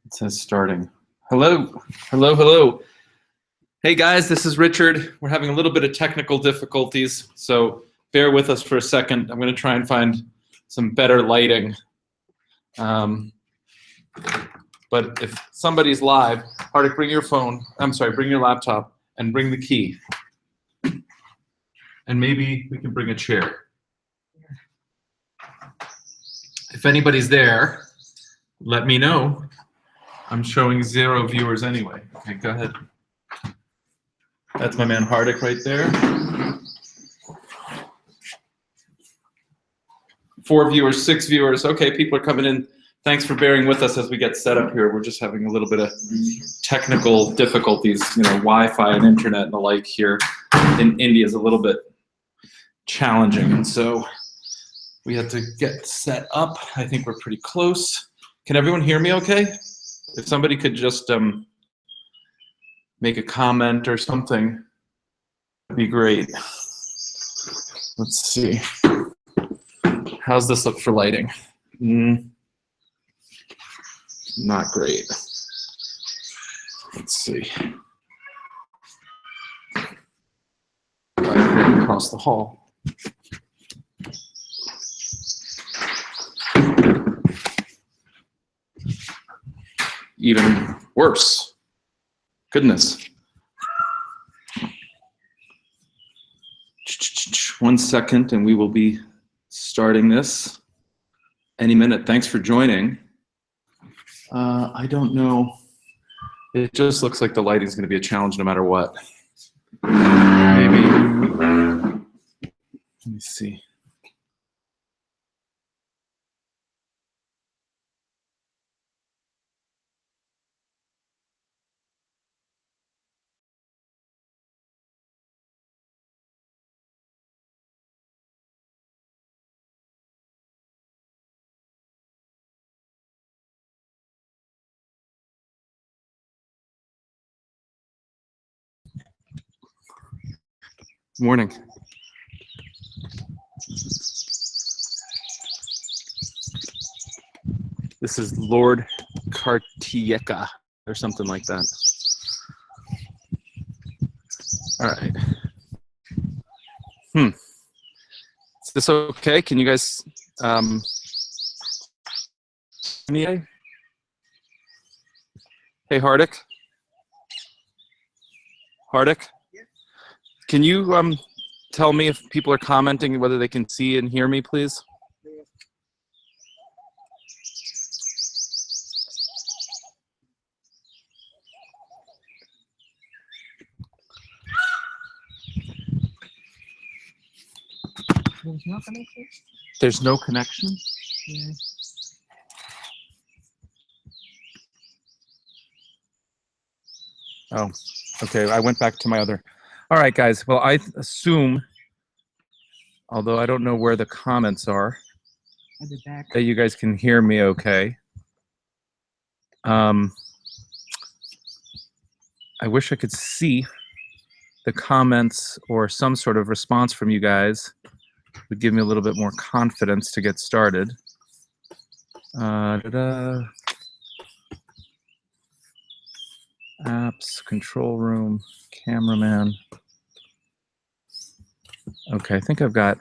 It says starting. Hello, hello, hello. Hey guys, this is Richard. We're having a little bit of technical difficulties, so bear with us for a second. I'm going to try and find some better lighting. But if somebody's live, Hardik, bring your phone. I'm sorry, bring your laptop and bring the key. And maybe we can bring a chair. If anybody's there, let me know. I'm showing 0 viewers anyway. Okay, go ahead. That's my man Hardik right there. 4 viewers, 6 viewers. Okay, people are coming in. Thanks for bearing with us as we get set up here. We're just having a little bit of technical difficulties. You know, Wi-Fi and internet and the like here in India is a little bit challenging, and so we had to get set up. I think we're pretty close. Can everyone hear me okay? If somebody could just make a comment or something, that'd be great. Let's see. How's this look for lighting? Not great. Let's see. Right across the hall. Even worse. Goodness. 1 second and we will be starting this any minute. Thanks for joining. I don't know. It just looks like the lighting is going to be a challenge no matter what. Maybe. Let me see. Morning. This is Lord Kartiyaka or something like that. All right. Is this okay? Can you guys me? Hey, Hardik. Hardik? Can you tell me if people are commenting whether they can see and hear me, please? There's no connection? There's no connection? Yeah. Oh, okay. I went back to my other. All right, guys. Well, I assume, although I don't know where the comments are, At the back. that you guys can hear me okay. I wish I could see the comments or some sort of response from you guys. It would give me a little bit more confidence to get started. Apps, control room, cameraman. Okay, I think I've got.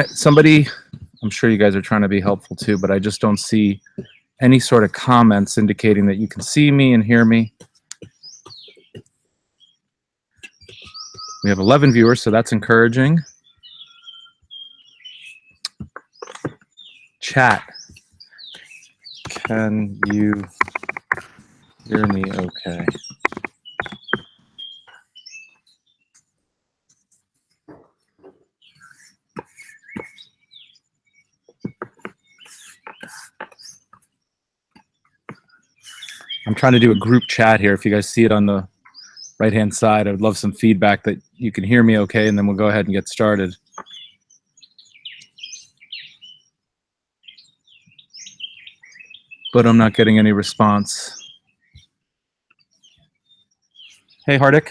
Somebody, I'm sure you guys are trying to be helpful too, but I just don't see any sort of comments indicating that you can see me and hear me. We have 11 viewers, so that's encouraging. Chat. Can you hear me okay? I'm trying to do a group chat here. If you guys see it on the right-hand side, I would love some feedback that you can hear me okay, and then we'll go ahead and get started. But I'm not getting any response. Hey, Hardik.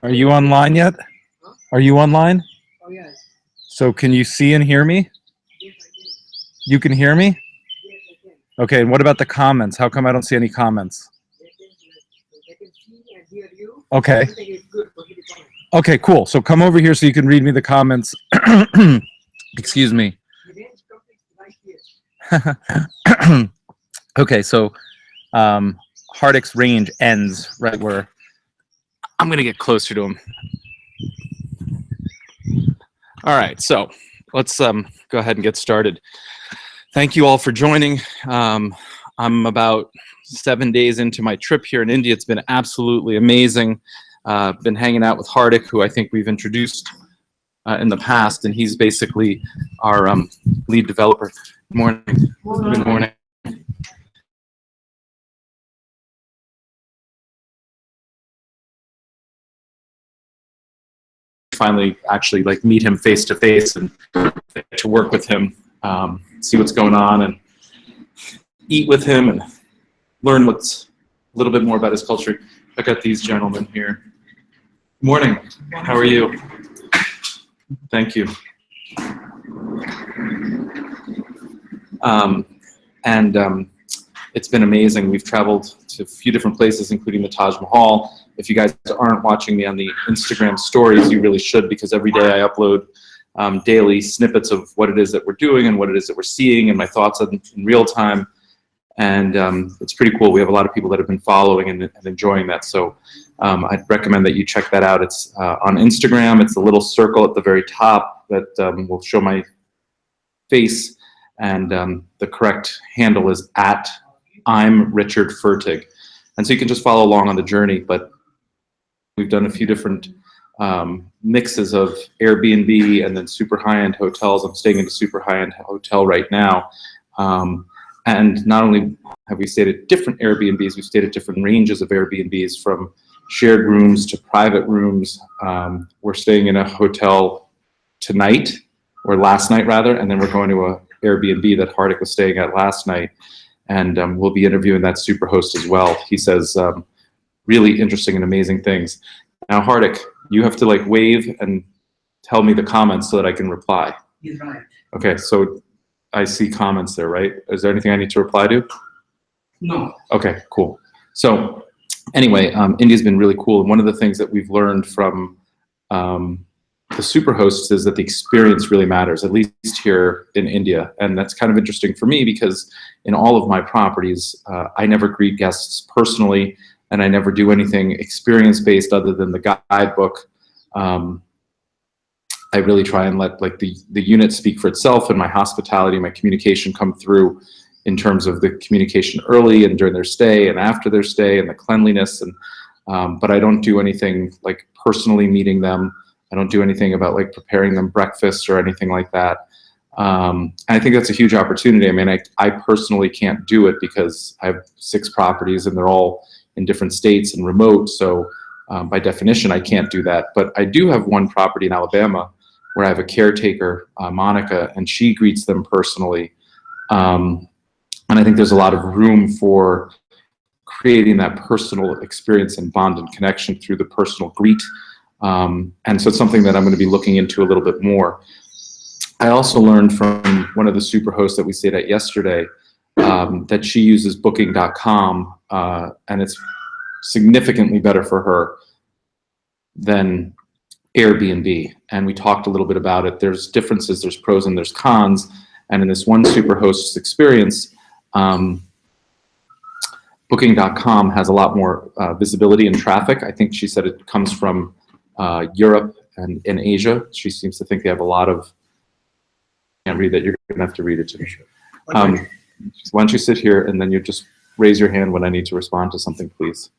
Are you online yet? Huh? Are you online? Oh, yes. So can you see and hear me? You can hear me? Okay, and what about the comments? How come I don't see any comments? Okay. Okay, cool. So come over here so you can read me the comments. Excuse me. Okay, so Hardik's range ends right where I'm going to get closer to him. All right, so let's go ahead and get started. Thank you all for joining. I'm about 7 days into my trip here in India. It's been absolutely amazing. Been hanging out with Hardik, who I think we've introduced in the past, and he's basically our lead developer. Good morning. Good morning. Finally actually like meet him face to face and to work with him, see what's going on and eat with him and learn what's a little bit more about his culture. I got these gentlemen here. Good morning. How are you? Thank you. It's been amazing. We've traveled to a few different places, including the Taj Mahal. If you guys aren't watching me on the Instagram stories, you really should, because every day I upload daily snippets of what it is that we're doing and what it is that we're seeing and my thoughts in real time. And it's pretty cool. We have a lot of people that have been following and enjoying that. So I'd recommend that you check that out. It's on Instagram. It's the little circle at the very top that will show my face. And the correct handle is @I'm Richard Fertig. And so you can just follow along on the journey. But we've done a few different mixes of Airbnb and then super high-end hotels. I'm staying in a super high-end hotel right now. And not only have we stayed at different Airbnbs, we've stayed at different ranges of Airbnbs, from shared rooms to private rooms. We're staying in a hotel tonight, or last night rather, and then we're going to a Airbnb that Hardik was staying at last night. And we'll be interviewing that super host as well. He says really interesting and amazing things. Now, Hardik, you have to like wave and tell me the comments so that I can reply. He's right. Okay, so I see comments there, right? Is there anything I need to reply to? No. Okay, cool. So anyway, India's been really cool. And one of the things that we've learned from the super hosts is that the experience really matters, at least here in India. And that's kind of interesting for me because in all of my properties, I never greet guests personally, and I never do anything experience-based other than the guidebook. I really try and let like the unit speak for itself, and my hospitality, my communication come through in terms of the communication early and during their stay and after their stay, and the cleanliness. And but I don't do anything like personally meeting them. I don't do anything about like preparing them breakfast or anything like that. And I think that's a huge opportunity. I mean, I personally can't do it because I have 6 properties and they're all in different states and remote. So by definition, I can't do that. But I do have one property in Alabama where I have a caretaker, Monica, and she greets them personally. And I think there's a lot of room for creating that personal experience and bond and connection through the personal greet. And so it's something that I'm going to be looking into a little bit more. I also learned from one of the super hosts that we stayed at yesterday that she uses booking.com, and it's significantly better for her than Airbnb. And we talked a little bit about it. There's differences, there's pros and there's cons. And in this one super host's experience, booking.com has a lot more visibility and traffic. I think she said it comes from Europe and in Asia. She seems to think they have a lot of, I can't read that, you're gonna have to read it to me. Why don't you sit here and then you just raise your hand when I need to respond to something, please.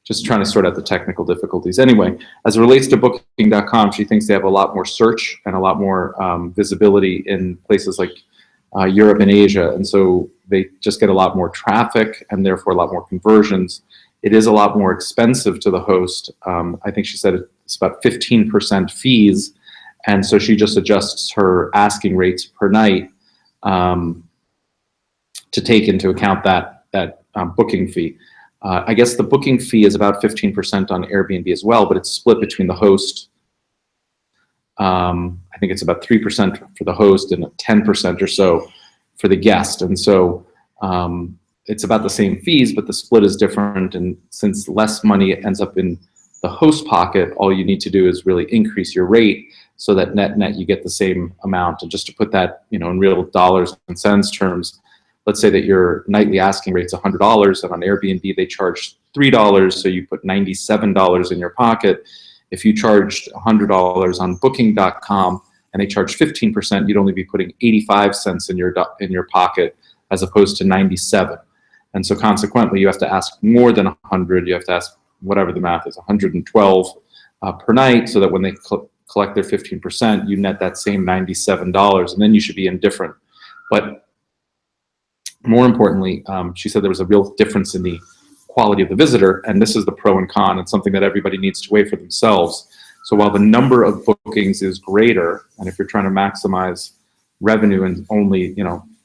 Just trying to sort out the technical difficulties. Anyway, as it relates to booking.com, she thinks they have a lot more search and a lot more visibility in places like Europe and Asia. And so they just get a lot more traffic and therefore a lot more conversions. It is a lot more expensive to the host. I think she said it's about 15% fees. And so she just adjusts her asking rates per night to take into account that booking fee. I guess the booking fee is about 15% on Airbnb as well, but it's split between the host. I I think it's about 3% for the host and 10% or so for the guest. And so it's about the same fees, but the split is different. And since less money ends up in the host pocket, all you need to do is really increase your rate so that net you get the same amount. And just to put that, in real dollars and cents terms, let's say that your nightly asking rate's $100, and on Airbnb they charge $3, so you put $97 in your pocket. If you charged $100 on Booking.com and they charge 15%, you'd only be putting 85 cents in your pocket as opposed to 97. And so consequently, you have to ask more than 100. You have to ask whatever the math is, 112 per night, so that when they collect their 15%, you net that same $97, and then you should be indifferent. But more importantly, she said there was a real difference in the quality of the visitor, and this is the pro and con. It's something that everybody needs to weigh for themselves. So while the number of bookings is greater, and if you're trying to maximize revenue and only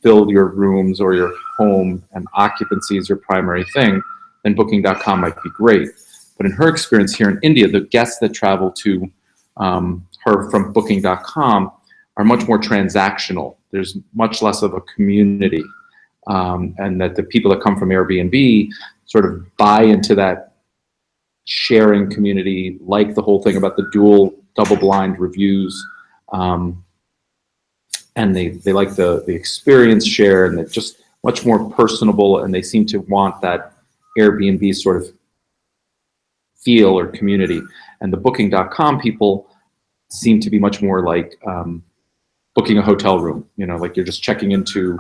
fill your rooms or your home and occupancy is your primary thing, then Booking.com might be great. But in her experience here in India, the guests that travel to her from Booking.com are much more transactional. There's much less of a community, and that the people that come from Airbnb sort of buy into that sharing community, like the whole thing about the double-blind reviews, and they like the experience share, and they're just much more personable, and they seem to want that Airbnb sort of feel or community. And the Booking.com people seem to be much more like booking a hotel room, like you're just checking into,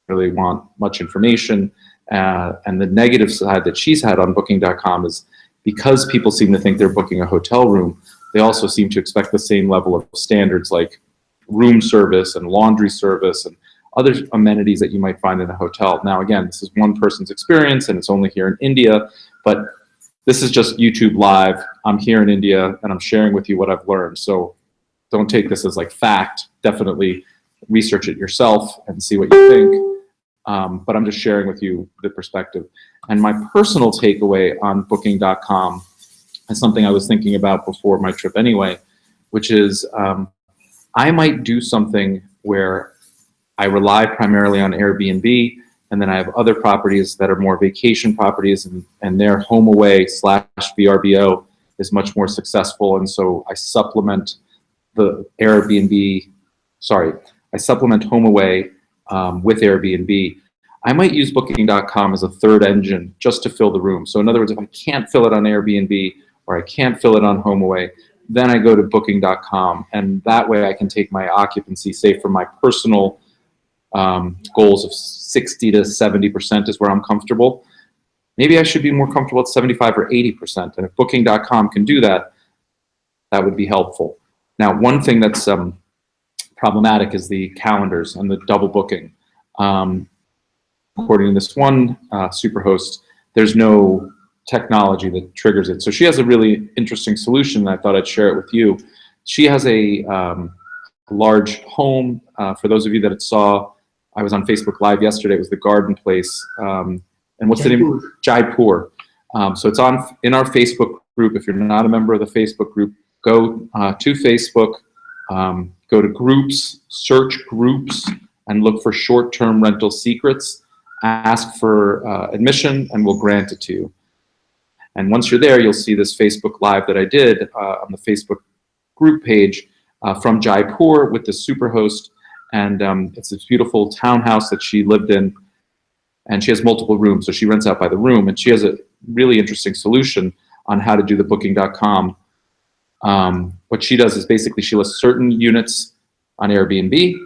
really want much information. And the negative side that she's had on Booking.com is because people seem to think they're booking a hotel room, they also seem to expect the same level of standards like room service and laundry service and other amenities that you might find in a hotel. Now, again, this is one person's experience and it's only here in India, but this is just YouTube Live. I'm here in India and I'm sharing with you what I've learned. So don't take this as like fact. Definitely research it yourself and see what you think. But I'm just sharing with you the perspective. And my personal takeaway on Booking.com is something I was thinking about before my trip anyway, which is I might do something where I rely primarily on Airbnb, and then I have other properties that are more vacation properties, and their HomeAway / VRBO is much more successful. And so I supplement HomeAway with Airbnb. I might use Booking.com as a third engine just to fill the room. So in other words, if I can't fill it on Airbnb or I can't fill it on HomeAway, then I go to Booking.com, and that way I can take my occupancy, say for my personal goals of 60 to 70% is where I'm comfortable. Maybe I should be more comfortable at 75 or 80%. And if Booking.com can do that, that would be helpful. Now, one thing that's problematic is the calendars and the double booking. According to this one superhost, there's no technology that triggers it. So she has a really interesting solution, and I thought I'd share it with you. She has a large home. For those of you that saw, I was on Facebook Live yesterday. It was the Garden Place. And what's Jaipur. the name? Jaipur. So it's in our Facebook group. If you're not a member of the Facebook group, go to Facebook, go to groups, search groups, and look for short-term rental secrets. Ask for admission, and we'll grant it to you. And once you're there, you'll see this Facebook Live that I did on the Facebook group page from Jaipur with the superhost. And it's this beautiful townhouse that she lived in. And she has multiple rooms, so she rents out by the room. And she has a really interesting solution on how to do the Booking.com. What she does is basically she lists certain units on Airbnb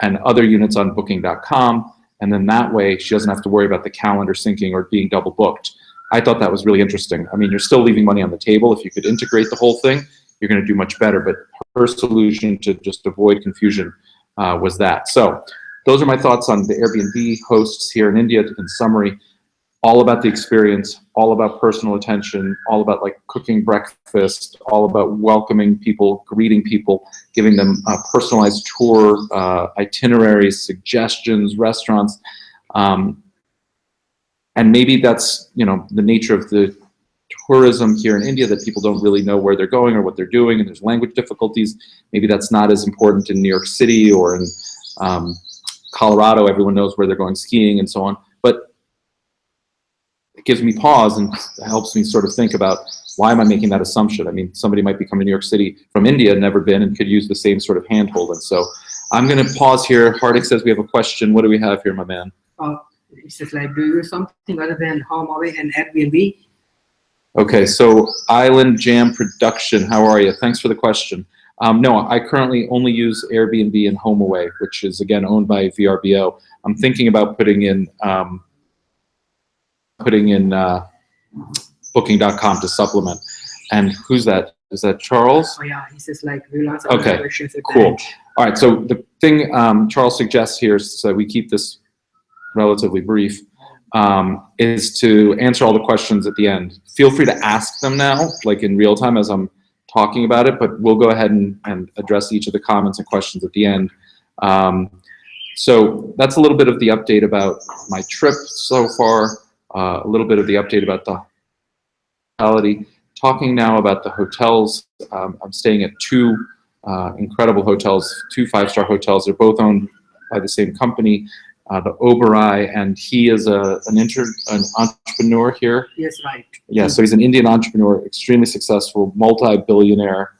and other units on Booking.com. And then that way she doesn't have to worry about the calendar syncing or being double booked. I thought that was really interesting. I mean, you're still leaving money on the table. If you could integrate the whole thing, you're going to do much better. But her solution to just avoid confusion was that. So those are my thoughts on the Airbnb hosts here in India. In summary, all about the experience, all about personal attention, all about like cooking breakfast, all about welcoming people, greeting people, giving them a personalized tour, itineraries, suggestions, restaurants. And maybe that's, the nature of the tourism here in India that people don't really know where they're going or what they're doing, and there's language difficulties. Maybe that's not as important in New York City or in Colorado. Everyone knows where they're going skiing and so on. But it gives me pause and helps me sort of think about, why am I making that assumption? I mean, somebody might be coming to New York City from India, never been, and could use the same sort of handhold. And so I'm going to pause here. Fertig says we have a question. What do we have here, my man? It's just like, do you use something other than HomeAway and Airbnb? Okay, so Island Jam Production, how are you? Thanks for the question. No, I currently only use Airbnb and HomeAway, which is, again, owned by VRBO. I'm thinking about putting in Booking.com to supplement. And who's that? Is that Charles? Oh yeah, he says like, we'll answer Okay, questions at the cool. end. All right, so the thing Charles suggests here, so we keep this relatively brief, is to answer all the questions at the end. Feel free to ask them now, like in real time as I'm talking about it, but we'll go ahead and address each of the comments and questions at the end. So that's a little bit of the update about my trip so far, a little bit of the update about the hospitality. Talking now about the hotels. I'm staying at two incredible hotels, two five-star hotels. They're both owned by the same company, the Oberoi, and he is an entrepreneur here. Yes, right. Yeah, so he's an Indian entrepreneur, extremely successful, multi-billionaire,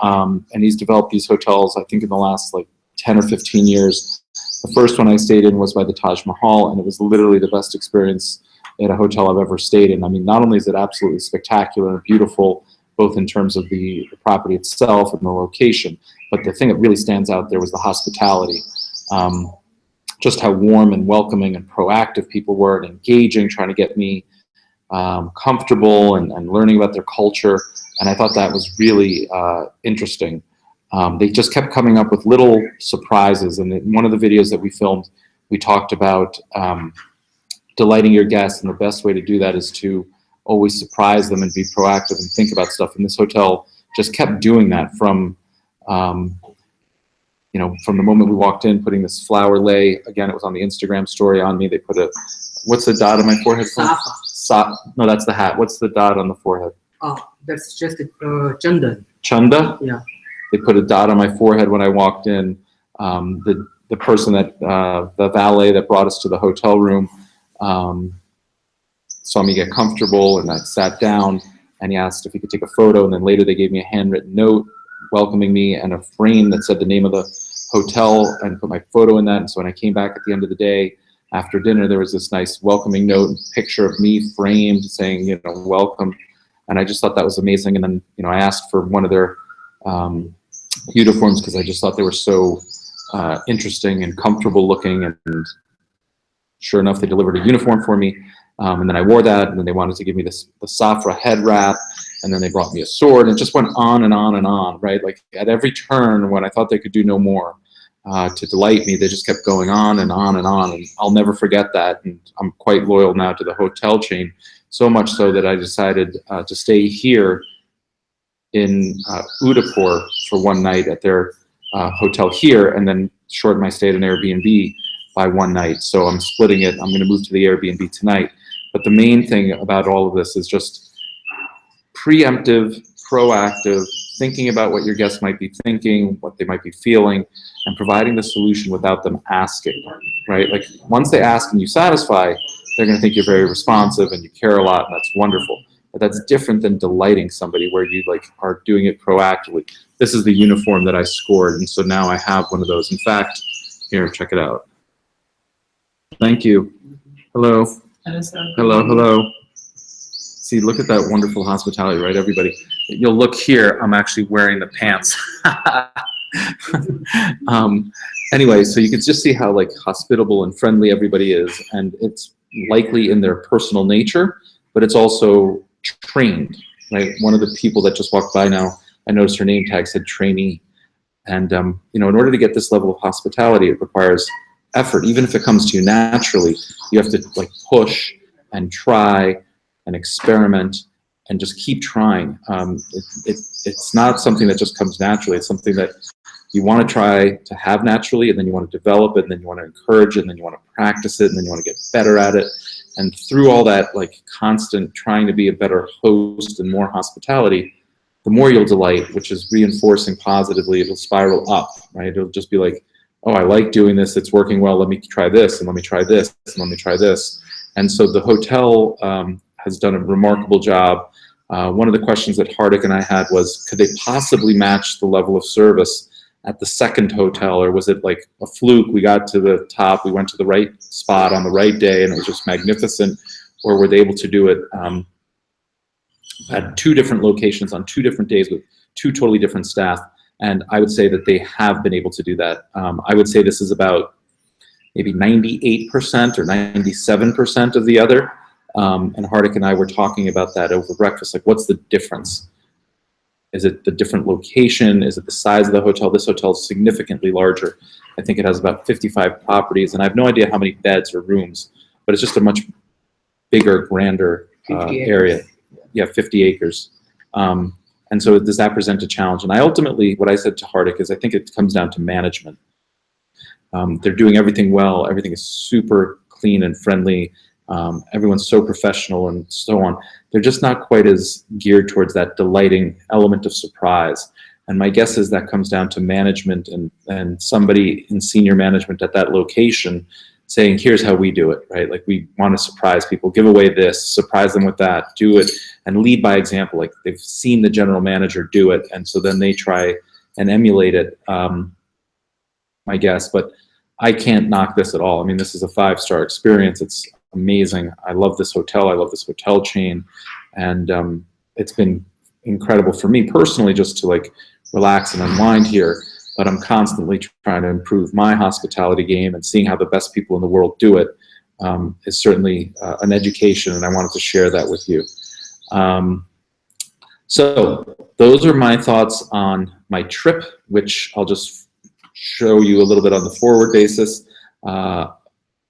and he's developed these hotels, I think, in the last like 10 or 15 years. The first one I stayed in was by the Taj Mahal, and it was literally the best experience at a hotel I've ever stayed in. I mean, not only is it absolutely spectacular and beautiful, both in terms of the property itself and the location, but the thing that really stands out there was the hospitality. Just how warm and welcoming and proactive people were and engaging, trying to get me comfortable and learning about their culture. And I thought that was really interesting. They just kept coming up with little surprises. And in one of the videos that we filmed, we talked about delighting your guests, and the best way to do that is to always surprise them and be proactive and think about stuff. And this hotel just kept doing that from from the moment we walked in, putting this flower lei. Again, it was on the Instagram story on me. They put what's the dot on my forehead? No, that's the hat. What's the dot on the forehead? Oh, that's just chandan. Chanda? Yeah. They put a dot on my forehead when I walked in. The person the valet that brought us to the hotel room, saw me get comfortable, and I sat down, and he asked if he could take a photo, and then later they gave me a handwritten note welcoming me and a frame that said the name of the hotel, and put my photo in that. And so when I came back at the end of the day after dinner, there was this nice welcoming note and picture of me framed saying, welcome. And I just thought that was amazing. And then, I asked for one of their uniforms because I just thought they were so interesting and comfortable looking. And sure enough, they delivered a uniform for me. And then I wore that, and then they wanted to give me the safra head wrap, and then they brought me a sword, and it just went on and on and on, right? Like at every turn when I thought they could do no more to delight me, they just kept going on and on and on, and I'll never forget that. And I'm quite loyal now to the hotel chain, so much so that I decided to stay here in Udaipur for one night at their hotel here, and then shorten my stay at an Airbnb by one night. So I'm splitting it. I'm going to move to the Airbnb tonight. But the main thing about all of this is just preemptive, proactive, thinking about what your guests might be thinking, what they might be feeling, and providing the solution without them asking, right? Like once they ask and you satisfy, they're going to think you're very responsive and you care a lot, and that's wonderful. But that's different than delighting somebody where you are doing it proactively. This is the uniform that I scored, and so now I have one of those. In fact, here, check it out. Thank you. Hello. Hello, hello. See, look at that wonderful hospitality, right, everybody? You'll look here, I'm actually wearing the pants. Anyway, so you can just see how hospitable and friendly everybody is, and it's likely in their personal nature, but it's also trained, right? One of the people that just walked by now, I noticed her name tag said trainee. And in order to get this level of hospitality, it requires effort. Even if it comes to you naturally, you have to push and try and experiment and just keep trying. It's not something that just comes naturally. It's something that you want to try to have naturally, and then you want to develop it, and then you want to encourage it, and then you want to practice it, and then you want to get better at it. And through all that like constant trying to be a better host and more hospitality, the more you'll delight, which is reinforcing positively, it'll spiral up, right? It'll just be like, oh, I like doing this, it's working well, let me try this, and let me try this, and let me try this. And so the hotel has done a remarkable job. One of the questions that Hardik and I had was, could they possibly match the level of service at the second hotel, or was it like a fluke? We got to the top, we went to the right spot on the right day, and it was just magnificent, or were they able to do it at 2 different locations on 2 different days with 2 totally different staff? And I would say that they have been able to do that. I would say this is about maybe 98% or 97% of the other. And Hardik and I were talking about that over breakfast. Like, what's the difference? Is it the different location? Is it the size of the hotel? This hotel is significantly larger. I think it has about 55 properties, and I have no idea how many beds or rooms, but it's just a much bigger, grander area. Yeah, 50 acres. And so does that present a challenge? And I ultimately, what I said to Hardik is, I think it comes down to management. They're doing everything well. Everything is super clean and friendly. Everyone's so professional and so on. They're just not quite as geared towards that delighting element of surprise. And my guess is that comes down to management and somebody in senior management at that location saying, here's how we do it, right? Like, we want to surprise people, give away this, surprise them with that, do it, and lead by example. Like, they've seen the general manager do it, and so then they try and emulate it, my guess. But I can't knock this at all. I mean, this is a 5-star experience. It's amazing. I love this hotel. I love this hotel chain. And it's been incredible for me personally just to like relax and unwind here. But I'm constantly trying to improve my hospitality game, and seeing how the best people in the world do it is certainly an education, and I wanted to share that with you. So those are my thoughts on my trip, which I'll just show you a little bit on the forward basis.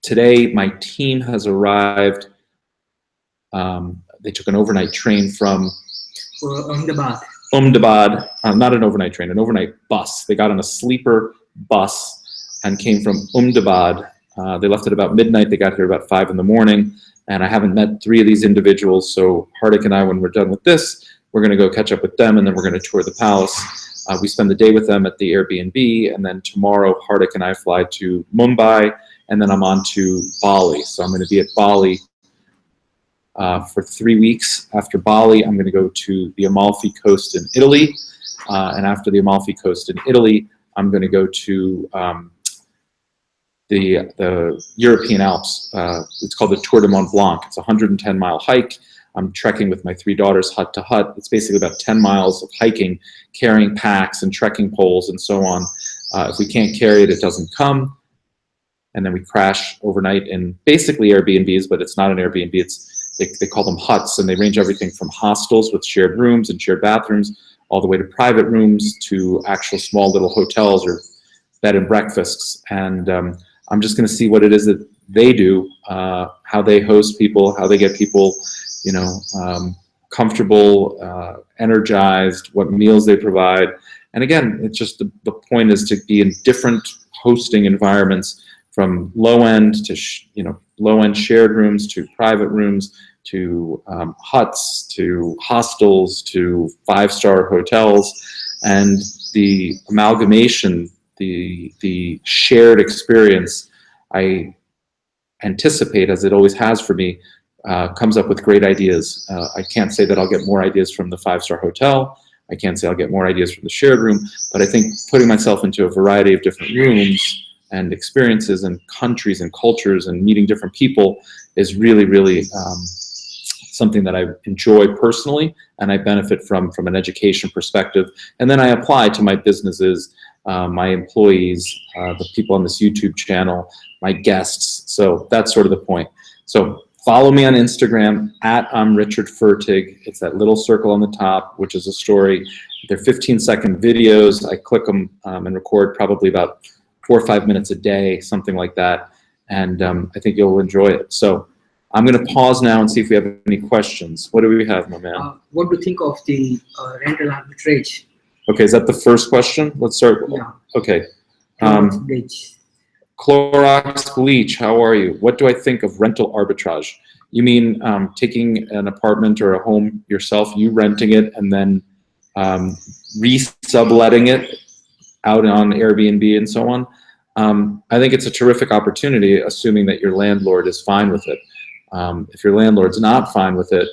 Today, my team has arrived. They took an overnight train from Ahmedabad, not an overnight train, an overnight bus. They got on a sleeper bus and came from Ahmedabad. They left at about midnight. They got here about 5 in the morning, and I haven't met 3 of these individuals. So Hardik and I, when we're done with this, we're going to go catch up with them, and then we're going to tour the palace. We spend the day with them at the Airbnb, and then tomorrow Hardik and I fly to Mumbai, and then I'm on to Bali. So I'm going to be at Bali for 3 weeks. After Bali, I'm going to go to the Amalfi Coast in Italy. And after the Amalfi Coast in Italy, I'm going to go to the European Alps. It's called the Tour de Mont Blanc. It's a 110-mile hike. I'm trekking with my 3 daughters hut to hut. It's basically about 10 miles of hiking, carrying packs and trekking poles and so on. If we can't carry it, it doesn't come. And then we crash overnight in basically Airbnbs, but it's not an Airbnb. They call them huts, and they range everything from hostels with shared rooms and shared bathrooms, all the way to private rooms, to actual small little hotels or bed and breakfasts. And I'm just going to see what it is that they do, how they host people, how they get people, comfortable, energized, what meals they provide. And again, it's just the point is to be in different hosting environments, from low end to low end shared rooms, to private rooms, to huts, to hostels, to 5-star hotels, and the amalgamation, the shared experience, I anticipate, as it always has for me, comes up with great ideas. I can't say that I'll get more ideas from the 5-star hotel. I can't say I'll get more ideas from the shared room, but I think putting myself into a variety of different rooms and experiences and countries and cultures and meeting different people is really, really something that I enjoy personally, and I benefit from an education perspective. And then I apply to my businesses, my employees, the people on this YouTube channel, my guests. So that's sort of the point. So follow me on Instagram at Richard Fertig. It's that little circle on the top, which is a story. They're 15-second videos. I click them and record probably about 4 or 5 minutes a day, something like that. And I think you'll enjoy it. So I'm going to pause now and see if we have any questions. What do we have, my man? What do you think of the rental arbitrage? Okay, is that the first question? Let's start. Yeah. Okay. Bleach. Clorox Bleach, how are you? What do I think of rental arbitrage? You mean taking an apartment or a home yourself, you renting it, and then re-subletting it out on Airbnb and so on? I think it's a terrific opportunity, assuming that your landlord is fine with it. If your landlord's not fine with it,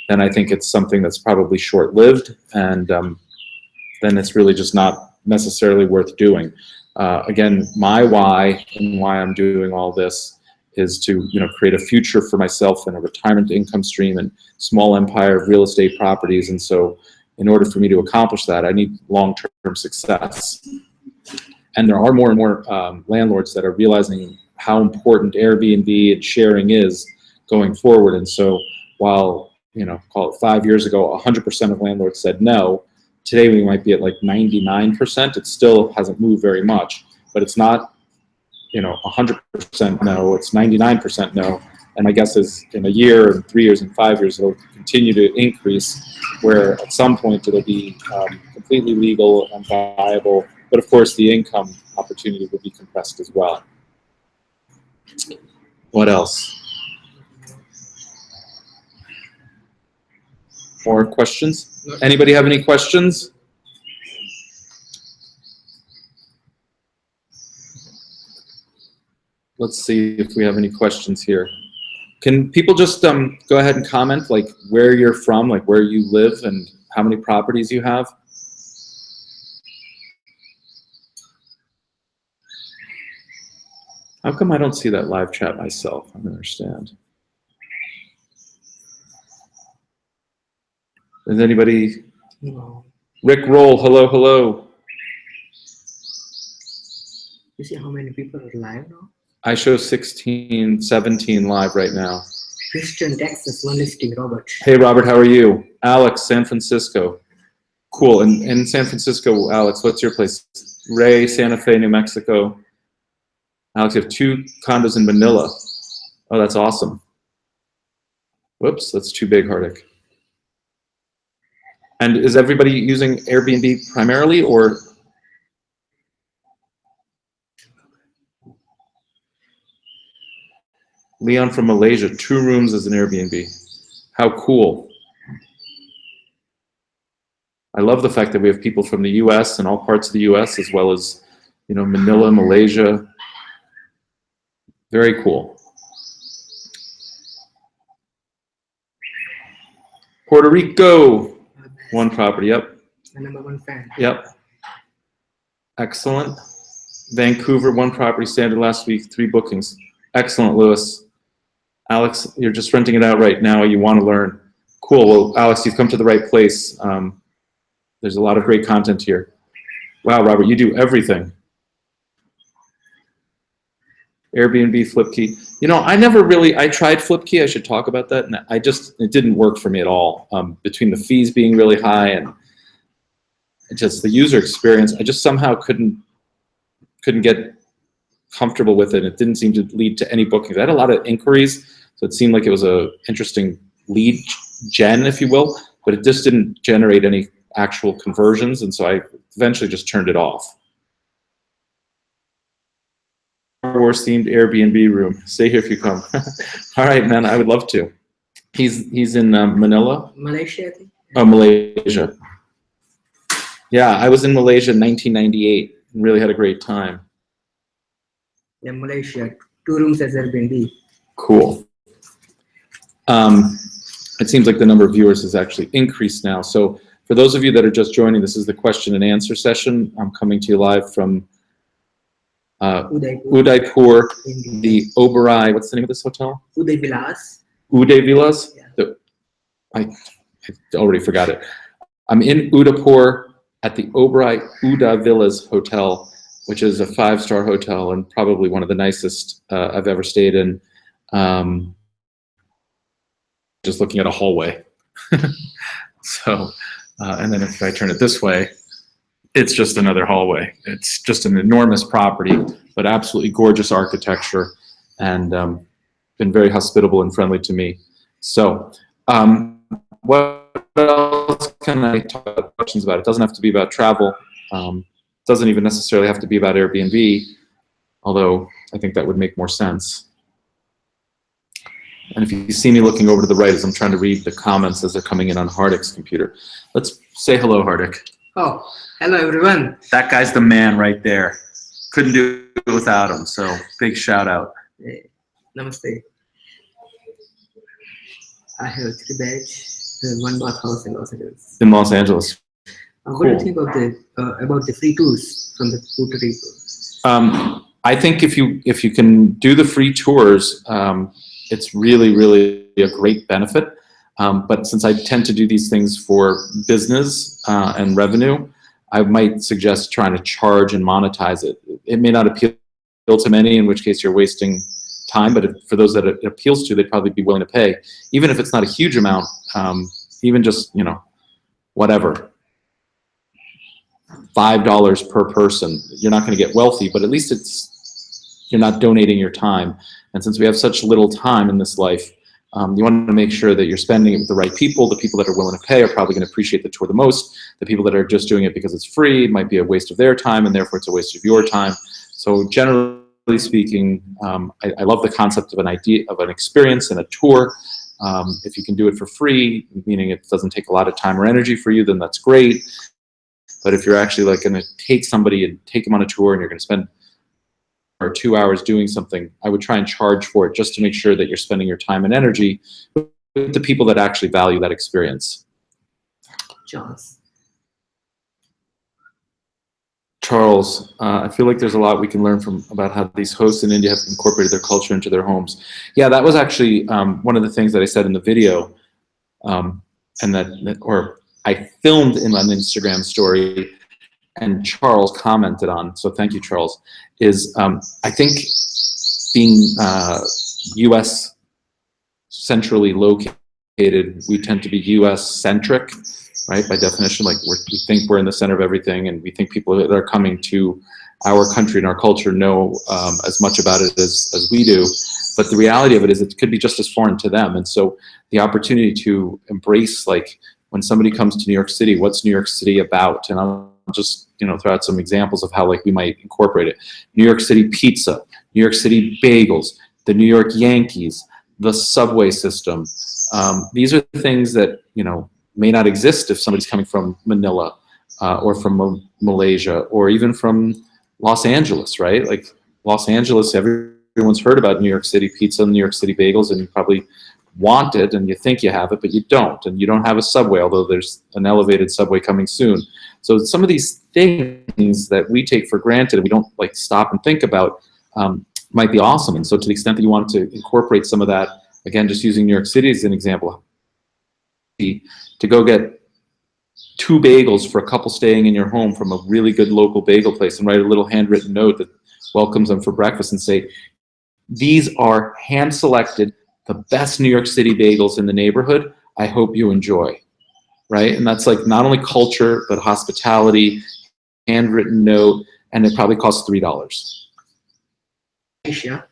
then I think it's something that's probably short-lived, and then it's really just not necessarily worth doing. Again, my why and why I'm doing all this is to create a future for myself and a retirement income stream and small empire of real estate properties. And so in order for me to accomplish that, I need long-term success. And there are more and more landlords that are realizing how important Airbnb and sharing is going forward. And so while, call it 5 years ago, 100% of landlords said no, today we might be at like 99%. It still hasn't moved very much, but it's not 100% no, it's 99% no. And my guess is in a year, and 3 years, and 5 years, it'll continue to increase, where at some point it'll be completely legal and viable. But of course, the income opportunity will be compressed as well. What else? More questions? Anybody have any questions? Let's see if we have any questions here. Can people just go ahead and comment, like where you're from, like where you live and how many properties you have? How come I don't see that live chat myself? I don't understand. Is anybody? No. Rick Roll, hello, hello. You see how many people are live now? I show 16, 17 live right now. Houston, Texas, one listing, Robert. Hey, Robert, how are you? Alex, San Francisco. Cool. And in San Francisco, Alex, what's your place? Ray, Santa Fe, New Mexico. Alex, you have 2 condos in Manila. Oh, that's awesome. Whoops, that's too big, Hardik. And is everybody using Airbnb primarily, or? Leon from Malaysia, 2 rooms as an Airbnb. How cool. I love the fact that we have people from the US and all parts of the US, as well as, Manila, Malaysia. Very cool. Puerto Rico, 1 property, yep. My #1 fan. Yep. Excellent. Vancouver, 1 property, standard last week, 3 bookings. Excellent, Lewis. Alex, you're just renting it out right now. You want to learn. Cool. Well, Alex, you've come to the right place. There's a lot of great content here. Wow, Robert, you do everything. Airbnb, Flipkey. I tried Flipkey. I should talk about that. And it didn't work for me at all. Between the fees being really high and just the user experience, I just somehow couldn't get comfortable with it. It didn't seem to lead to any bookings. I had a lot of inquiries, so it seemed like it was a interesting lead gen, if you will, but it just didn't generate any actual conversions, and so I eventually just turned it off. Star Wars themed Airbnb room. Stay here if you come. All right, man, I would love to. He's in Manila. Malaysia, I think. Oh, Malaysia. Yeah, I was in Malaysia in 1998 and really had a great time. Yeah, Malaysia, 2 rooms as Airbnb. Cool. It seems like the number of viewers has actually increased now. So for those of you that are just joining, this is the question and answer session. I'm coming to you live from Udaipur, the Oberoi. What's the name of this hotel? Uday Villas. Uday Villas? Yeah. I already forgot it. I'm in Udaipur at the Oberoi Uda Villas Hotel, which is a 5-star hotel and probably one of the nicest I've ever stayed in. Just looking at a hallway. So, and then if I turn it this way, it's just another hallway. It's just an enormous property, but absolutely gorgeous architecture, and been very hospitable and friendly to me. So, what else can I talk about? Questions about it? It doesn't have to be about travel. Doesn't even necessarily have to be about Airbnb, although I think that would make more sense. And if you see me looking over to the right as I'm trying to read the comments as they're coming in on Hardik's computer, let's say hello, Hardik. Oh, hello everyone. That guy's the man right there. Couldn't do it without him, so big shout out. Hey, namaste. I have 3 beds, 1 bathhouse in Los Angeles. In Los Angeles. What do you think of about the free tours from the Puerto Rico? I think if you can do the free tours, it's really a great benefit. But since I tend to do these things for business and revenue, I might suggest trying to charge and monetize it. It may not appeal to many, in which case you're wasting time, but for those that it appeals to, they'd probably be willing to pay, even if it's not a huge amount, even just, whatever, $5 per person. You're not going to get wealthy, but at least you're not donating your time. And since we have such little time in this life, you want to make sure that you're spending it with the right people. The people that are willing to pay are probably going to appreciate the tour the most. The people that are just doing it because it's free might be a waste of their time, and therefore it's a waste of your time. So generally speaking, I love the concept of an idea, of an experience and a tour. If you can do it for free, meaning it doesn't take a lot of time or energy for you, then that's great. But if you're actually like going to take somebody and take them on a tour and you're going to spend 2 hours doing something, I would try and charge for it just to make sure that you're spending your time and energy with the people that actually value that experience. Charles, I feel like there's a lot we can learn about how these hosts in India have incorporated their culture into their homes. Yeah, that was actually one of the things that I said in the video, or I filmed in an Instagram story, and Charles commented on. So thank you, Charles. Is I think being U.S. centrally located, we tend to be U.S. centric. Right, by definition, like we think we're in the center of everything, and we think people that are coming to our country and our culture know as much about it as we do. But the reality of it is it could be just as foreign to them. And so the opportunity to embrace, like when somebody comes to New York City, what's New York City about? And I'll just throw out some examples of how like we might incorporate it. New York City pizza, New York City bagels, the New York Yankees, the subway system. These are things that may not exist if somebody's coming from Manila or from Malaysia or even from Los Angeles, right? Like Los Angeles, everyone's heard about New York City pizza and New York City bagels, and you probably want it and you think you have it, but you don't. And you don't have a subway, although there's an elevated subway coming soon. So some of these things that we take for granted and we don't like stop and think about might be awesome. And so to the extent that you want to incorporate some of that, again, just using New York City as an example, to go get 2 bagels for a couple staying in your home from a really good local bagel place and write a little handwritten note that welcomes them for breakfast and say, these are hand-selected, the best New York City bagels in the neighborhood. I hope you enjoy, right? And that's like not only culture, but hospitality, handwritten note, and it probably costs $3. Asia.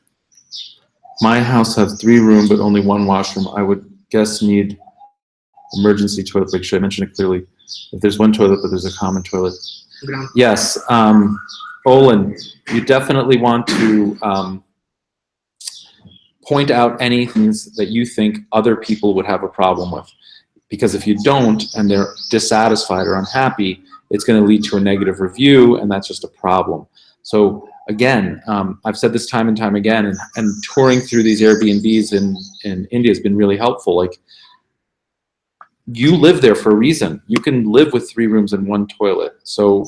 My house has 3 rooms, but only 1 washroom. I would guess need emergency toilet break. Should I mention it clearly? If there's 1 toilet, but there's a common toilet. Yes, Olin, you definitely want to point out any things that you think other people would have a problem with. Because if you don't, and they're dissatisfied or unhappy, it's going to lead to a negative review, and that's just a problem. So again, I've said this time and time again, and touring through these Airbnbs in India has been really helpful. Like, you live there for a reason. You can live with 3 rooms and 1 toilet. So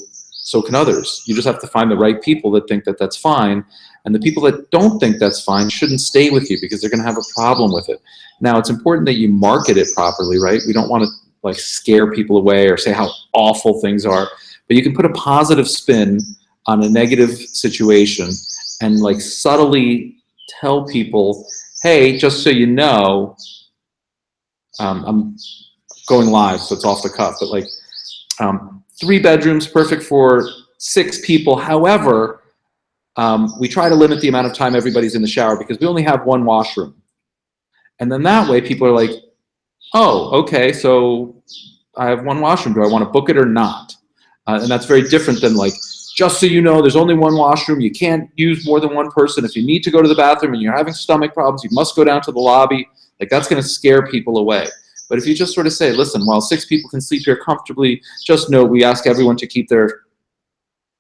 can others. You just have to find the right people that think that that's fine. And the people that don't think that's fine shouldn't stay with you because they're going to have a problem with it. Now, it's important that you market it properly, right? We don't want to like scare people away or say how awful things are. But you can put a positive spin on a negative situation and like subtly tell people, hey, just so you know, I'm going live, so it's off the cuff, but like 3 bedrooms, perfect for 6 people. However, we try to limit the amount of time everybody's in the shower because we only have 1 washroom. And then that way people are like, oh, okay, so I have 1 washroom. Do I want to book it or not? And that's very different than like, just so you know, there's only 1 washroom. You can't use more than 1 person. If you need to go to the bathroom and you're having stomach problems, you must go down to the lobby. Like that's going to scare people away. But if you just sort of say, listen, while 6 people can sleep here comfortably, just know we ask everyone to keep their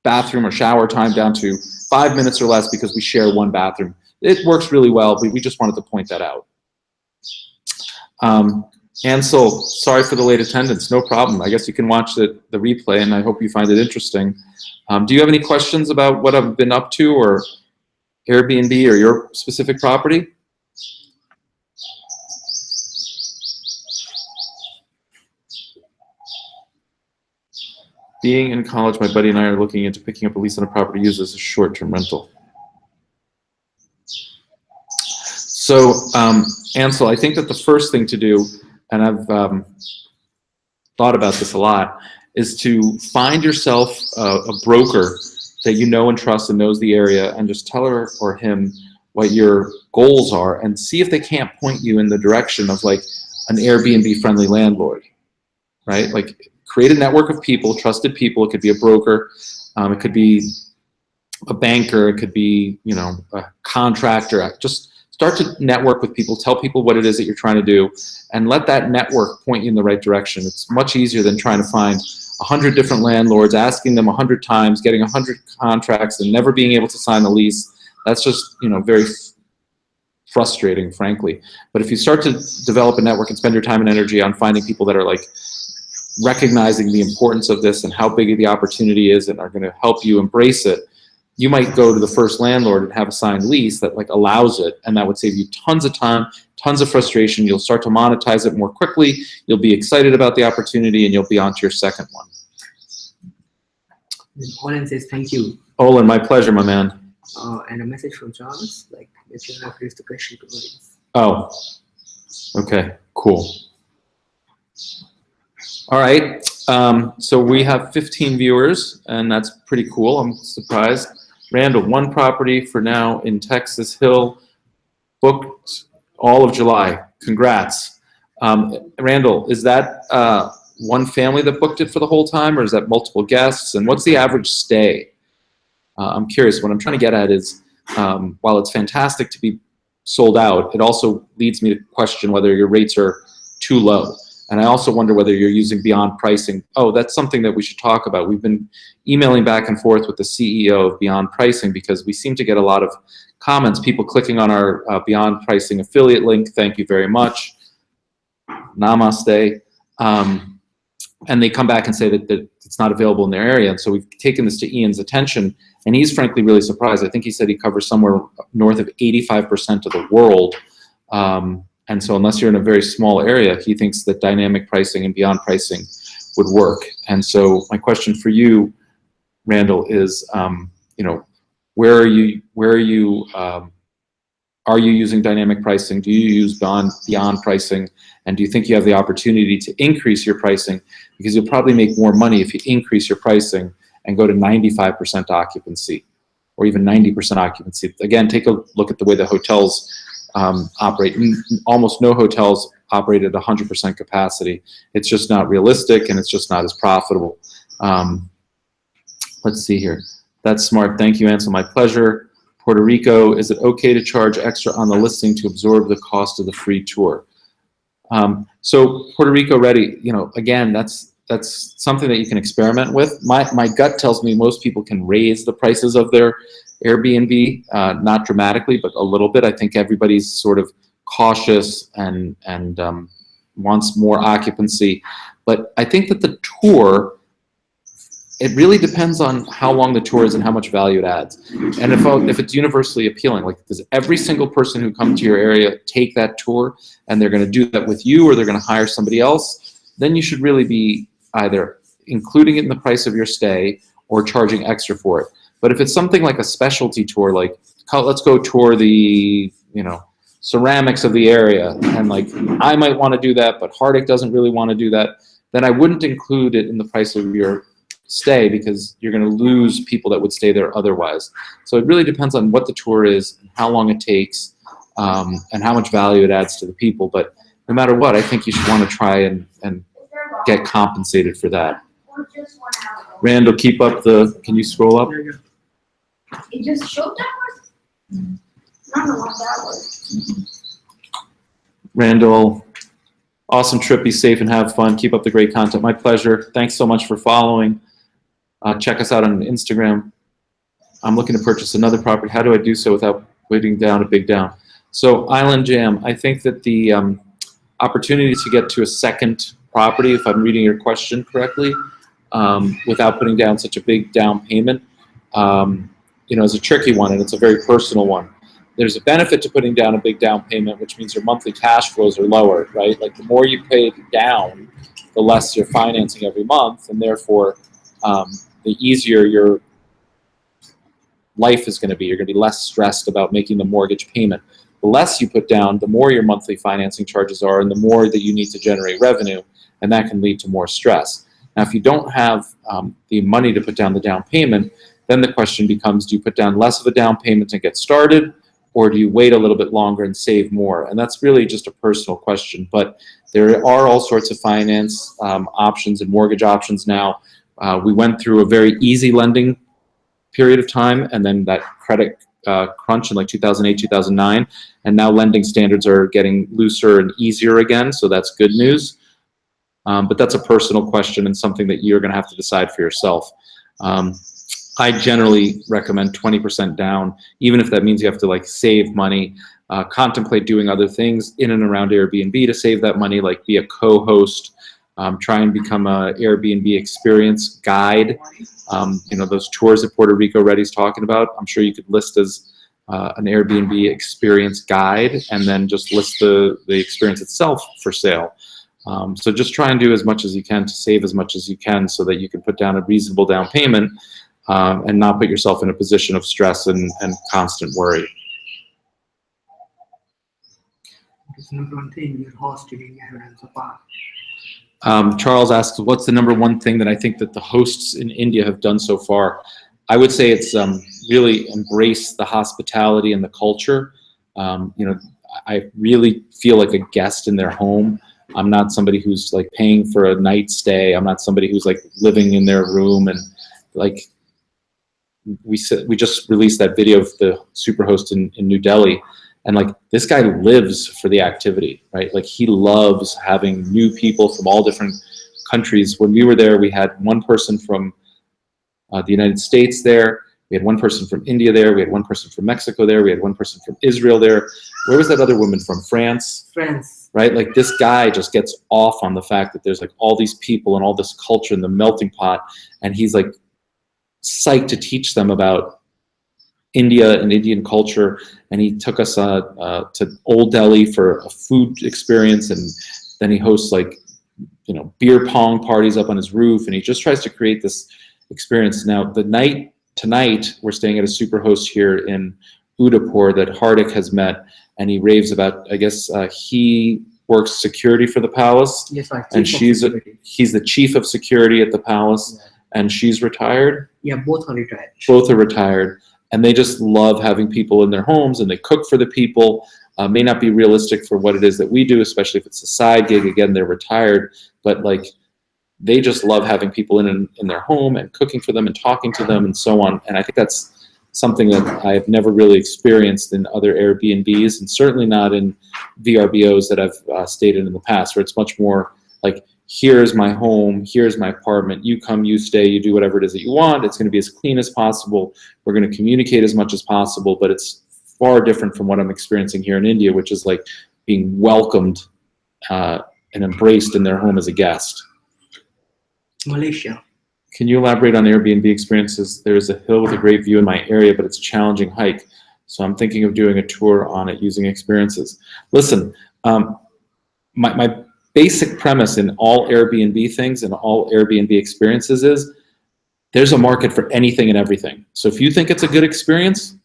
bathroom or shower time down to 5 minutes or less because we share one bathroom. It works really well. We just wanted to point that out. Ansel, sorry for the late attendance. No problem. I guess you can watch the replay, and I hope you find it interesting. Do you have any questions about what I've been up to or Airbnb or your specific property? Being in college, my buddy and I are looking into picking up a lease on a property used as a short-term rental. So, Ansel, I think that the first thing to do, and I've thought about this a lot, is to find yourself a broker that you know and trust and knows the area, and just tell her or him what your goals are and see if they can't point you in the direction of like an Airbnb-friendly landlord, right? Like, create a network of people, trusted people. It could be a broker, it could be a banker, it could be, you know, a contractor. Just start to network with people, tell people what it is that you're trying to do, and let that network point you in the right direction. It's much easier than trying to find 100 different landlords, asking them 100 times, getting 100 contracts, and never being able to sign the lease. That's just, you know, very frustrating, frankly. But if you start to develop a network and spend your time and energy on finding people that are like recognizing the importance of this and how big the opportunity is and are going to help you embrace it, you might go to the first landlord and have a signed lease that like allows it, and that would save you tons of time, tons of frustration. You'll start to monetize it more quickly. You'll be excited about the opportunity, and you'll be on to your second one. Olin says thank you. Olin, my pleasure, my man. And a message from Charles, like, let's just raise the question to audience. Oh, okay, cool. All right, so we have 15 viewers, and that's pretty cool. I'm surprised. Randall, 1 property for now in Texas Hill, booked all of July. Congrats. Randall, is that one family that booked it for the whole time, or is that multiple guests? And what's the average stay? I'm curious. What I'm trying to get at is, while it's fantastic to be sold out, it also leads me to question whether your rates are too low. And I also wonder whether you're using Beyond Pricing. Oh, that's something that we should talk about. We've been emailing back and forth with the CEO of Beyond Pricing because we seem to get a lot of comments, people clicking on our Beyond Pricing affiliate link. Thank you very much. Namaste. And they come back and say that it's not available in their area. And so we've taken this to Ian's attention, and he's frankly really surprised. I think he said he covers somewhere north of 85% of the world. And so unless you're in a very small area, he thinks that dynamic pricing and Beyond Pricing would work. And so my question for you, Randall, is, you know, are you using dynamic pricing? Do you use Beyond Pricing? And do you think you have the opportunity to increase your pricing? Because you'll probably make more money if you increase your pricing and go to 95% occupancy or even 90% occupancy. Again, take a look at the way the hotels operate. Almost no hotels operate at 100% capacity. It's just not realistic, and it's just not as profitable. Let's see here. That's smart. Thank you, Ansel. My pleasure. Puerto Rico, is it okay to charge extra on the listing to absorb the cost of the free tour? So Puerto Rico ready, you know, again, that's something that you can experiment with. My gut tells me most people can raise the prices of their Airbnb, not dramatically, but a little bit. I think everybody's sort of cautious and wants more occupancy. But I think that the tour, it really depends on how long the tour is and how much value it adds. And if it's universally appealing, like does every single person who comes to your area take that tour and they're going to do that with you or they're going to hire somebody else, then you should really be either including it in the price of your stay or charging extra for it. But if it's something like a specialty tour, like let's go tour the, you know, ceramics of the area, and like I might want to do that, but Fertig doesn't really want to do that, then I wouldn't include it in the price of your stay because you're going to lose people that would stay there otherwise. So it really depends on what the tour is, and how long it takes, and how much value it adds to the people. But no matter what, I think you should want to try and get compensated for that. Randall, keep up the, can you scroll up? It just showed that one? I don't know what that was. Randall, awesome trip. Be safe and have fun. Keep up the great content. My pleasure. Thanks so much for following. Check us out on Instagram. I'm looking to purchase another property. How do I do so without putting down a big down? So Island Jam, I think that the opportunity to get to a second property, if I'm reading your question correctly, without putting down such a big down payment, is a tricky one, and it's a very personal one. There's a benefit to putting down a big down payment, which means your monthly cash flows are lower, right? Like the more you pay down, the less you're financing every month, and therefore the easier your life is going to be. You're going to be less stressed about making the mortgage payment. The less you put down, the more your monthly financing charges are, and the more that you need to generate revenue, and that can lead to more stress. Now, if you don't have the money to put down the down payment, then the question becomes, do you put down less of a down payment to get started, or do you wait a little bit longer and save more? And that's really just a personal question. But there are all sorts of finance options and mortgage options now. We went through a very easy lending period of time, and then that credit crunch in like 2008, 2009, and now lending standards are getting looser and easier again, so that's good news. But that's a personal question and something that you're going to have to decide for yourself. I generally recommend 20% down, even if that means you have to like save money. Contemplate doing other things in and around Airbnb to save that money, like be a co-host. Try and become a Airbnb experience guide. Those tours that Puerto Rico Ready's talking about, I'm sure you could list as an Airbnb experience guide, and then just list the experience itself for sale. So just try and do as much as you can to save as much as you can so that you can put down a reasonable down payment and not put yourself in a position of stress and constant worry. Number one thing your host in India have done so far. Charles asks, what's the number one thing that I think that the hosts in India have done so far? I would say it's really embrace the hospitality and the culture. I really feel like a guest in their home. I'm not somebody who's like paying for a night stay. I'm not somebody who's like living in their room. And like we just released that video of the superhost in New Delhi. And like this guy lives for the activity, right? Like he loves having new people from all different countries. When we were there, we had one person from the United States there. We had one person from India there. We had one person from Mexico there. We had one person from Israel there. Where was that other woman from? France? France. Right? Like this guy just gets off on the fact that there's like all these people and all this culture in the melting pot. And he's like psyched to teach them about India and Indian culture, and he took us to Old Delhi for a food experience, and then he hosts like beer pong parties up on his roof, and he just tries to create this experience. Now tonight we're staying at a superhost here in Udaipur that Fertig has met, and he raves about. I guess he works security for the palace, yes, right. And he's the chief of security at the palace, yeah. And she's retired. Yeah, both are retired. Both are retired. And they just love having people in their homes, and they cook for the people. May not be realistic for what it is that we do, especially if it's a side gig. Again, they're retired, but like they just love having people in their home and cooking for them and talking to them and so on. And I think that's something that I've never really experienced in other Airbnbs, and certainly not in VRBOs that I've stayed in the past, where it's much more like, here's my home, here's my apartment, you come, you stay, you do whatever it is that you want. It's going to be as clean as possible. We're going to communicate as much as possible, but it's far different from what I'm experiencing here in India, which is like being welcomed and embraced in their home as a guest. Malaysia. Can you elaborate on Airbnb experiences? There is a hill with a great view in my area, but it's a challenging hike. So I'm thinking of doing a tour on it using experiences. Listen, my basic premise in all Airbnb things and all Airbnb experiences is there's a market for anything and everything. So if you think it's a good experience,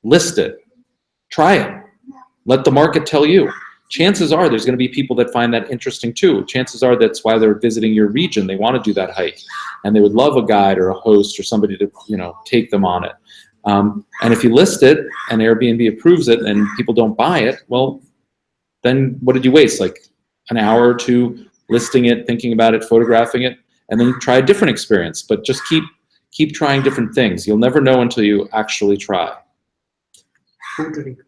list it, try it, let the market tell you. Chances are there's going to be people that find that interesting too. Chances are that's why they're visiting your region. They want to do that hike, and they would love a guide or a host or somebody to take them on it. And if you list it and Airbnb approves it and people don't buy it, well, then what did you waste? Like an hour or two listing it, thinking about it, photographing it, and then try a different experience. But just keep trying different things. You'll never know until you actually try. Puerto Rico.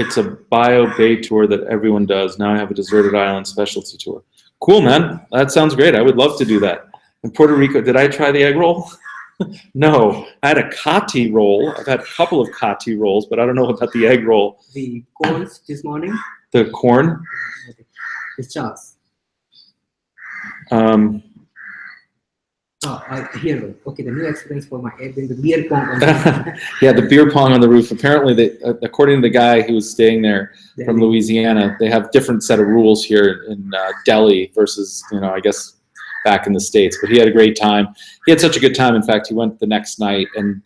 It's a bio bay tour that everyone does. Now I have a deserted island specialty tour. Cool, man. That sounds great. I would love to do that. In Puerto Rico, did I try the egg roll? No. I had a kati roll. I've had a couple of kati rolls, but I don't know about the egg roll. The corns this morning? The corn? The chars. Here, okay, the new experience for my Airbnb, the beer pong. Yeah, the beer pong on the roof. Apparently, according to the guy who was staying there from Louisiana, they have different set of rules here in Delhi versus, I guess, back in the States. But he had a great time. He had such a good time. In fact, he went the next night and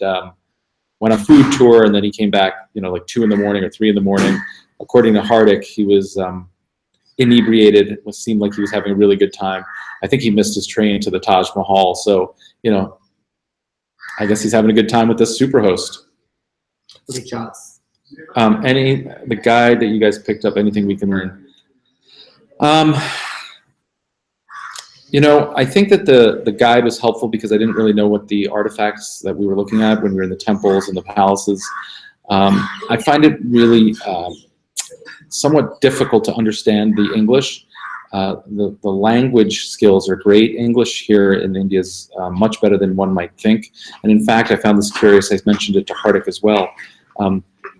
went on a food tour, and then he came back, like 2 in the morning or 3 in the morning. According to Fertig, he was inebriated. It seemed like he was having a really good time. I think he missed his train to the Taj Mahal. So, I guess he's having a good time with this superhost. The chars. The guide that you guys picked up, anything we can learn? I think that the guide was helpful because I didn't really know what the artifacts that we were looking at when we were in the temples and the palaces. I find it really somewhat difficult to understand the English. The language skills are great. English here in India is much better than one might think. And in fact, I found this curious. I mentioned it to Fertig as well.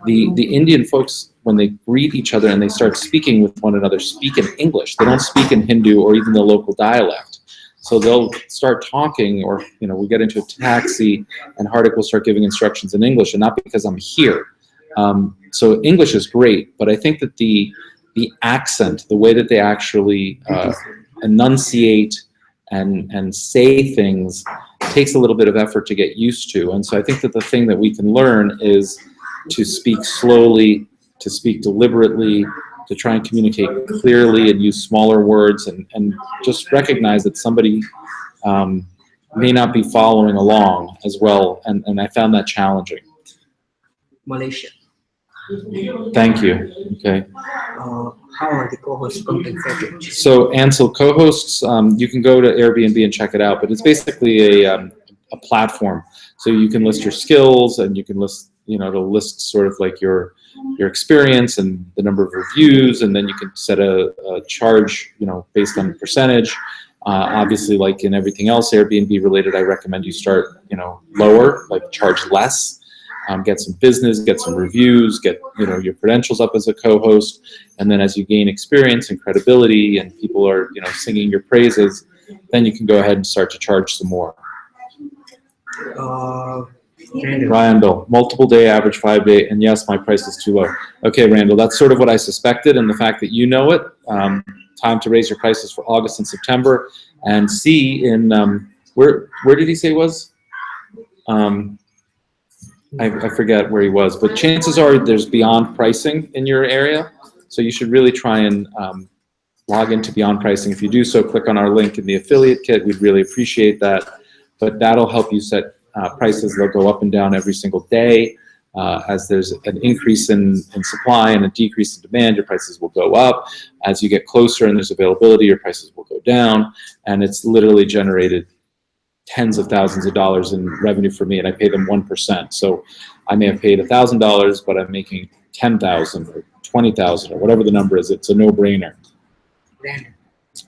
The Indian folks, when they greet each other and they start speaking with one another, speak in English. They don't speak in Hindu or even the local dialect. So they'll start talking, or we get into a taxi and Fertig will start giving instructions in English, and not because I'm here. So English is great, but I think that the accent, the way that they actually enunciate and say things takes a little bit of effort to get used to. And so I think that the thing that we can learn is to speak slowly, to speak deliberately, to try and communicate clearly and use smaller words, and just recognize that somebody may not be following along as well. And I found that challenging. Malaysia. Thank you. Okay. How are the co-hosts compensated? So Ansel co-hosts, you can go to Airbnb and check it out, but it's basically a platform. So you can list your skills, and you can list, it'll list sort of like your experience and the number of reviews, and then you can set a charge, based on percentage. Obviously, like in everything else Airbnb related, I recommend you start, lower, like charge less. Get some business, get some reviews, get your credentials up as a co-host, and then as you gain experience and credibility, and people are singing your praises, then you can go ahead and start to charge some more. Randall, multiple day average 5 day, and yes, my price is too low. Okay, Randall, that's sort of what I suspected, and the fact that you know it, time to raise your prices for August and September, and see in where did he say it was? I forget where he was, but chances are there's Beyond Pricing in your area, so you should really try and log into Beyond Pricing. If you do so, click on our link in the affiliate kit. We'd really appreciate that, but that'll help you set prices. They'll go up and down every single day. As there's an increase in supply and a decrease in demand, your prices will go up. As you get closer and there's availability, your prices will go down, and it's literally generated tens of thousands of dollars in revenue for me, and I pay them 1%. So I may have paid $1,000, but I'm making 10,000 or 20,000 or whatever the number is. It's a no-brainer.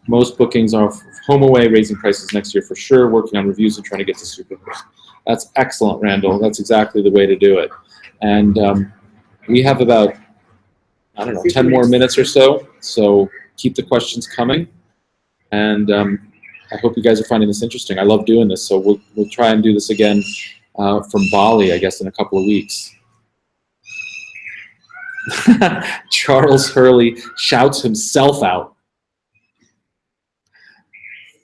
Most bookings are home away, raising prices next year for sure, working on reviews and trying to get to superhost. That's excellent, Randall. That's exactly the way to do it. And we have about, 10 more minutes or so. So keep the questions coming. And I hope you guys are finding this interesting. I love doing this, so we'll try and do this again from Bali, I guess, in a couple of weeks. Charles Hurley shouts himself out.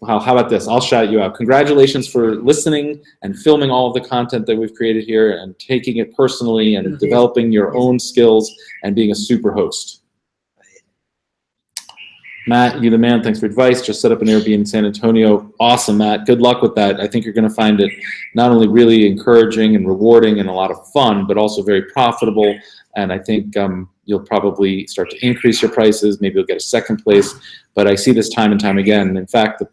Wow, how about this? I'll shout you out. Congratulations for listening and filming all of the content that we've created here and taking it personally and developing your own skills and being a super host. Matt, you the man. Thanks for advice. Just set up an Airbnb in San Antonio. Awesome, Matt. Good luck with that. I think you're going to find it not only really encouraging and rewarding and a lot of fun, but also very profitable. And I think you'll probably start to increase your prices. Maybe you'll get a second place. But I see this time and time again. In fact, the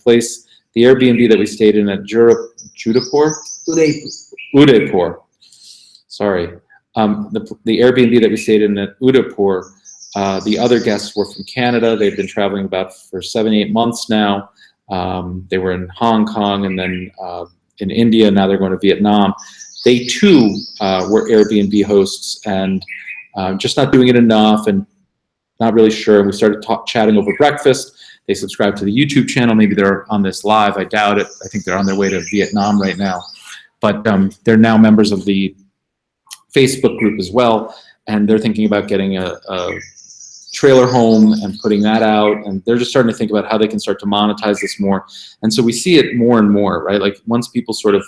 Airbnb that we stayed in at Udaipur. Sorry. The Airbnb that we stayed in at Udaipur, the other guests were from Canada. They've been traveling about for 7-8 months now. They were in Hong Kong and then in India. Now they're going to Vietnam. They too were Airbnb hosts and just not doing it enough and not really sure. We started chatting over breakfast. They subscribed to the YouTube channel. Maybe they're on this live. I doubt it. I think they're on their way to Vietnam right now. But they're now members of the Facebook group as well. And they're thinking about getting a trailer home and putting that out. And they're just starting to think about how they can start to monetize this more. And so we see it more and more, right? Like once people sort of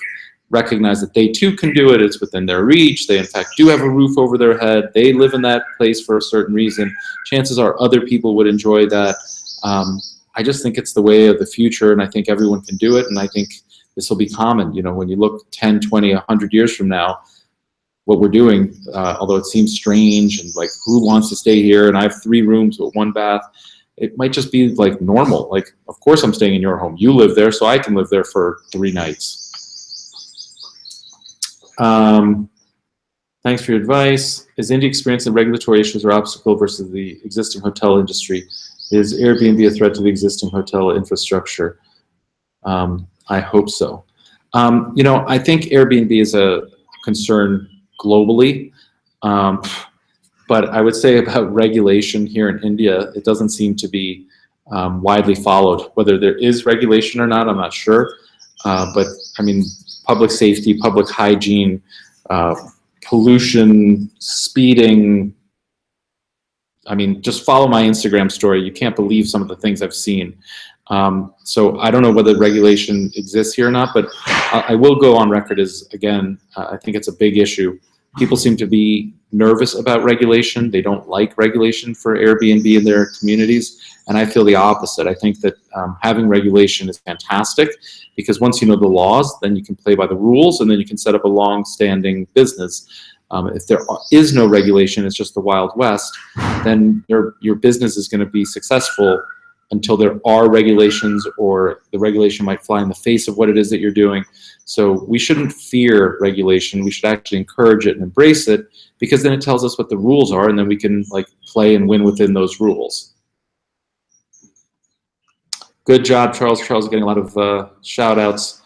recognize that they too can do it, it's within their reach, they in fact do have a roof over their head, they live in that place for a certain reason, chances are other people would enjoy that. I just think it's the way of the future, and I think everyone can do it, and I think this will be common. You know, when you look 10, 20, 100 years from now, what we're doing, although it seems strange and like who wants to stay here and I have 3 rooms with 1 bath, it might just be like normal. Like, of course I'm staying in your home, you live there, so I can live there for 3 nights. Thanks for your advice. Is India experiencing regulatory issues or obstacle versus the existing hotel industry? Is Airbnb a threat to the existing hotel infrastructure? I hope so. You know, I think Airbnb is a concern globally, but I would say about regulation here in India, it doesn't seem to be widely followed. Whether there is regulation or not, I'm not sure. But I mean, public safety, public hygiene, pollution, speeding. I mean, just follow my Instagram story. You can't believe some of the things I've seen. So I don't know whether regulation exists here or not, but I will go on record as, again, I think it's a big issue. People seem to be nervous about regulation. They don't like regulation for Airbnb in their communities. And I feel the opposite. I think that having regulation is fantastic because once you know the laws, then you can play by the rules and then you can set up a long-standing business. If there is no regulation, it's just the Wild West, then your business is going to be successful until there are regulations, or the regulation might fly in the face of what it is that you're doing. So we shouldn't fear regulation. We should actually encourage it and embrace it, because then it tells us what the rules are, and then we can like play and win within those rules. Good job, Charles. Charles is getting a lot of shout outs.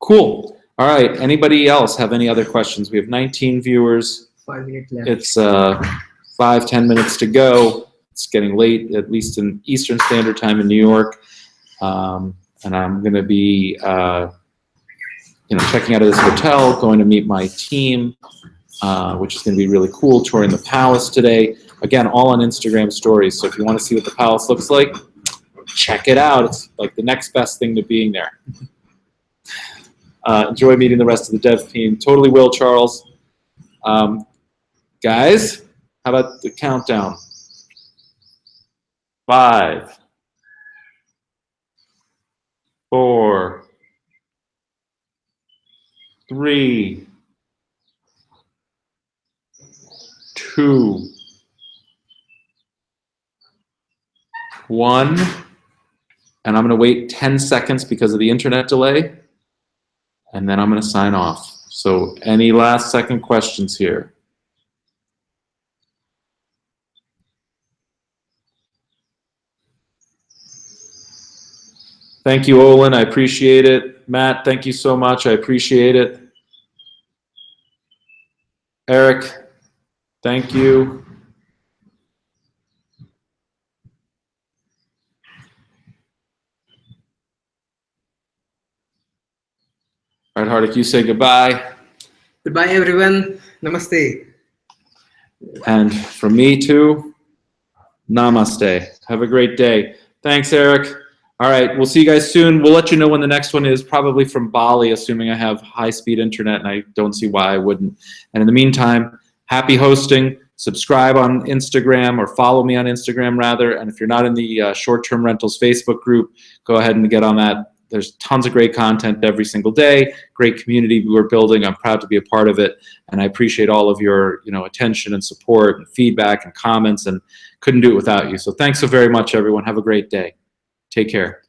Cool. All right. Anybody else have any other questions? We have 19 viewers. 5 minutes left. It's 5-10 minutes to go. It's getting late, at least in Eastern Standard Time in New York. And I'm going to be checking out of this hotel, going to meet my team, which is going to be really cool, touring the palace today. Again, all on Instagram stories. So if you want to see what the palace looks like, check it out. It's like the next best thing to being there. Enjoy meeting the rest of the dev team. Totally will, Charles. Guys, how about the countdown? 5, 4, 3, 2, 1. And I'm going to wait 10 seconds because of the internet delay. And then I'm going to sign off. So any last second questions here? Thank you, Olin. I appreciate it. Matt, thank you so much. I appreciate it. Eric, thank you. All right, Hardik, you say goodbye. Goodbye, everyone. Namaste. And from me too, namaste. Have a great day. Thanks, Eric. All right, we'll see you guys soon. We'll let you know when the next one is, probably from Bali, assuming I have high-speed internet, and I don't see why I wouldn't. And in the meantime, happy hosting. Subscribe on Instagram, or follow me on Instagram, rather. And if you're not in the Short-Term Rentals Facebook group, go ahead and get on that. There's tons of great content every single day, great community we're building. I'm proud to be a part of it, and I appreciate all of your attention and support and feedback and comments, and couldn't do it without you. So thanks so very much, everyone. Have a great day. Take care.